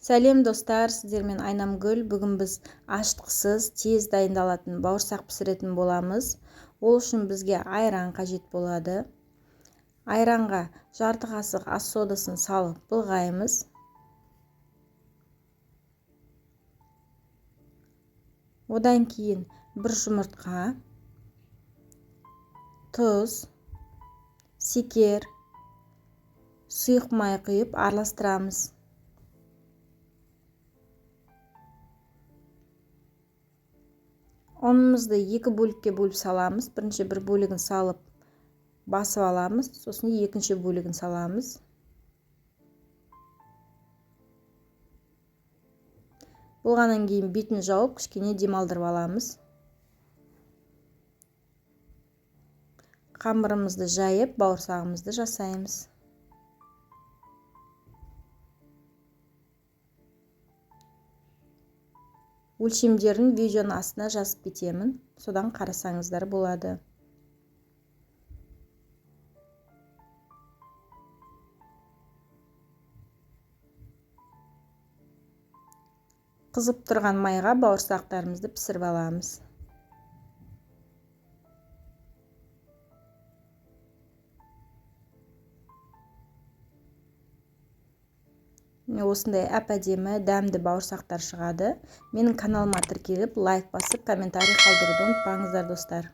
Сәлем достар, сіздермен Айнамгүл. Бүгін біз аштықсыз, тез дайындалатын бауырсақ пісіретін боламыз. Ол үшін бізге айран қажет болады. Айранға жарты қасық ас содасын салып былғаймыз. Одан кейін бір жұмыртқа, тұз, секер, сұйық май құйып араластырамыз. Ұнымызды екі бөлікке бөліп саламыз. Бірінші бір бөлігін салып басып аламыз, сосын екінші бөлігін саламыз. Болғаннан кейін бетін жауып, кішкене демалдырып аламыз. Қамырымызды жайып, бауырсағымызды жасаймыз. Өлшемдерін видеоның астына жазып кетемін, содан қарасаңыздар болады. Қызып тұрған майға бауырсақтарымызды пісіріп аламыз. Осындай әп-әдемі, дәмді бауырсақтар шығады. Менің каналыма тіркеліп, лайк басып, комментарий қалдыруды ұмытпаңыздар достар.